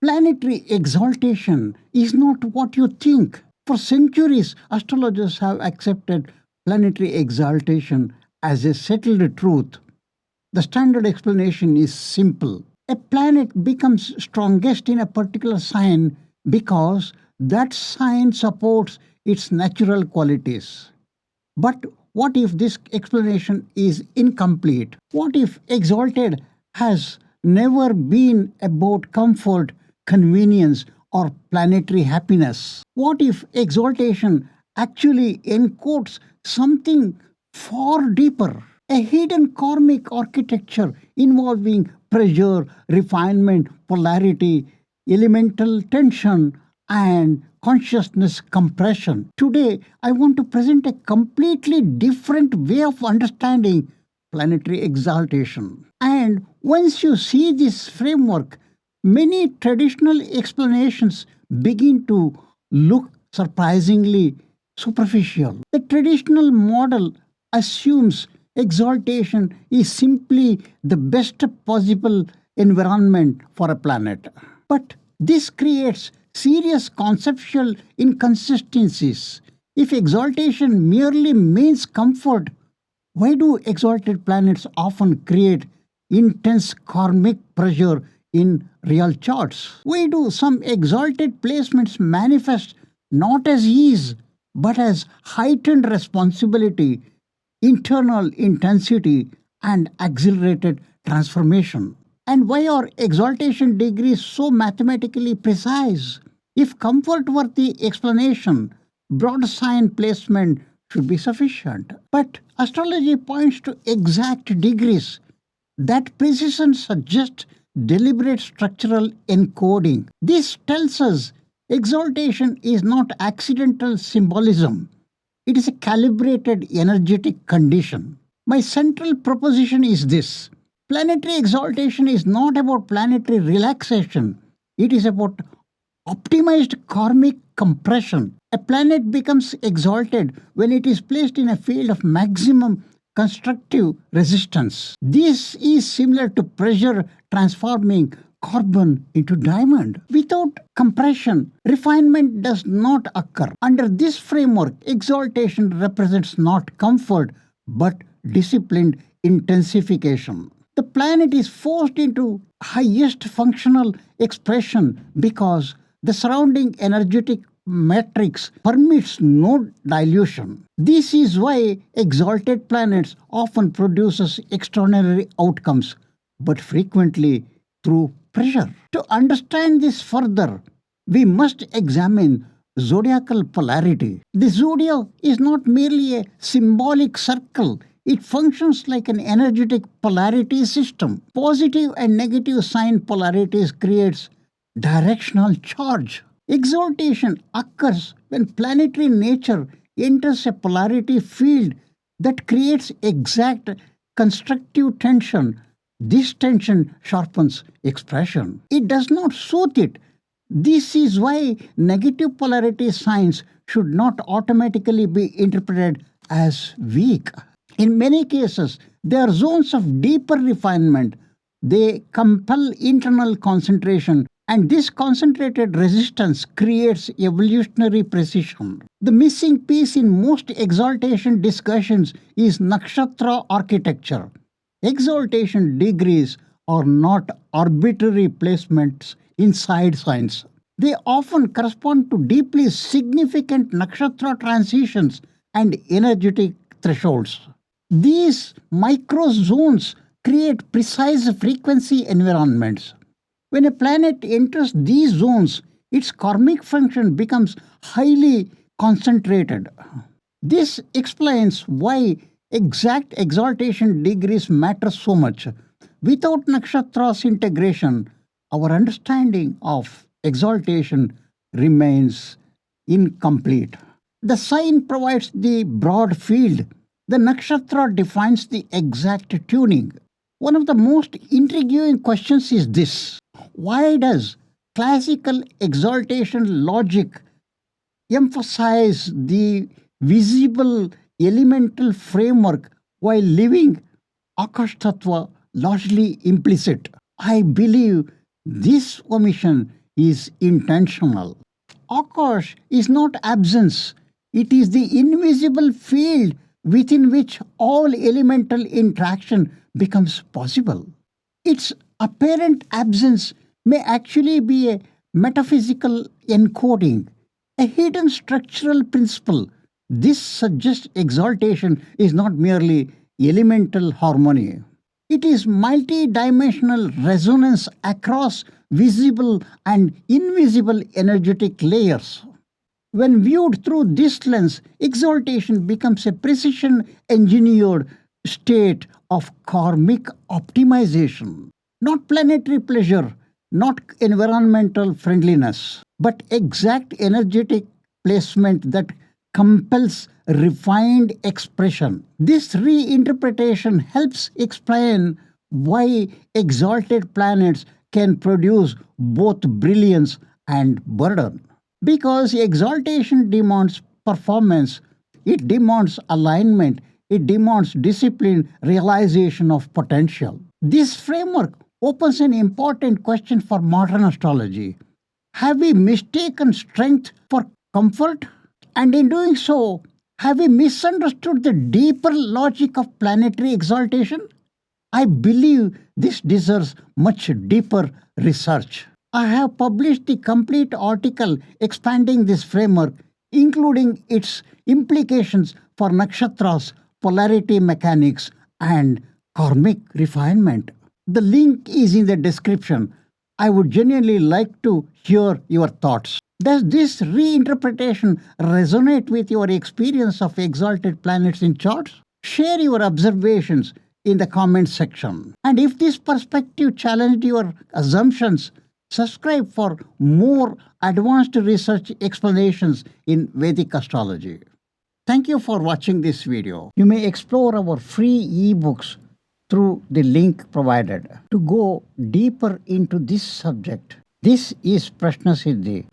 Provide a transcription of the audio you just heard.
Planetary exaltation is not what you think. For centuries, astrologers have accepted planetary exaltation as a settled truth. The standard explanation is simple. A planet becomes strongest in a particular sign because that sign supports its natural qualities. But what if this explanation is incomplete? What if exalted has never been about comfort, convenience, or planetary happiness? What if exaltation actually encodes something far deeper? A hidden karmic architecture involving pressure, refinement, polarity, elemental tension, and consciousness compression. Today, I want to present a completely different way of understanding planetary exaltation. And once you see this framework, many traditional explanations begin to look surprisingly superficial. The traditional model assumes exaltation is simply the best possible environment for a planet. But this creates serious conceptual inconsistencies. If exaltation merely means comfort, why do exalted planets often create intense karmic pressure in real charts? Why do some exalted placements manifest not as ease but as heightened responsibility, internal intensity, and accelerated transformation? And why are exaltation degrees so mathematically precise? If comfort were the explanation, broad sign placement should be sufficient. But astrology points to exact degrees. That precision suggests deliberate structural encoding. This tells us exaltation is not accidental symbolism. It is a calibrated energetic condition. My central proposition is this: planetary exaltation is not about planetary relaxation, it is about optimized karmic compression. A planet becomes exalted when it is placed in a field of maximum constructive resistance. This is similar to pressure transforming carbon into diamond. Without compression, refinement does not occur. Under this framework, exaltation represents not comfort but disciplined intensification. The planet is forced into highest functional expression because the surrounding energetic matrix permits no dilution. This is why exalted planets often produces extraordinary outcomes, but frequently through pressure. To understand this further, we must examine zodiacal polarity. The zodiac is not merely a symbolic circle. It functions like an energetic polarity system. Positive and negative sign polarities creates directional charge. Exaltation occurs when planetary nature enters a polarity field that creates exact constructive tension. This tension sharpens expression. It does not soothe it. This is why negative polarity signs should not automatically be interpreted as weak. In many cases, they are zones of deeper refinement. They compel internal concentration, and this concentrated resistance creates evolutionary precision. The missing piece in most exaltation discussions is nakshatra architecture. Exaltation degrees are not arbitrary placements inside signs. They often correspond to deeply significant nakshatra transitions and energetic thresholds. These microzones create precise frequency environments. When a planet enters these zones, its karmic function becomes highly concentrated. This explains why exact exaltation degrees matter so much. Without nakshatras integration, our understanding of exaltation remains incomplete. The sign provides the broad field. The nakshatra defines the exact tuning. One of the most intriguing questions is this: why does classical exaltation logic emphasize the visible elemental framework while leaving Akash Tattva largely implicit? I believe this omission is intentional. Akash is not absence, it is the invisible field within which all elemental interaction becomes possible. Its apparent absence may actually be a metaphysical encoding, a hidden structural principle. This suggests exaltation is not merely elemental harmony. It is multi-dimensional resonance across visible and invisible energetic layers. When viewed through this lens, exaltation becomes a precision engineered state of karmic optimization, not planetary pleasure, not environmental friendliness, but exact energetic placement that compels refined expression. This reinterpretation helps explain why exalted planets can produce both brilliance and burden. Because exaltation demands performance, it demands alignment, it demands discipline, realization of potential. This framework opens an important question for modern astrology. Have we mistaken strength for comfort? And in doing so, have we misunderstood the deeper logic of planetary exaltation? I believe this deserves much deeper research. I have published the complete article expanding this framework, including its implications for nakshatras, polarity mechanics, and karmic refinement. The link is in the description. I would genuinely like to hear your thoughts. Does this reinterpretation resonate with your experience of exalted planets in charts? Share your observations in the comment section. And if this perspective challenged your assumptions, subscribe for more advanced research explanations in Vedic astrology. Thank you for watching this video. You may explore our free ebooks through the link provided. To go deeper into this subject, this is Prashna Siddhi.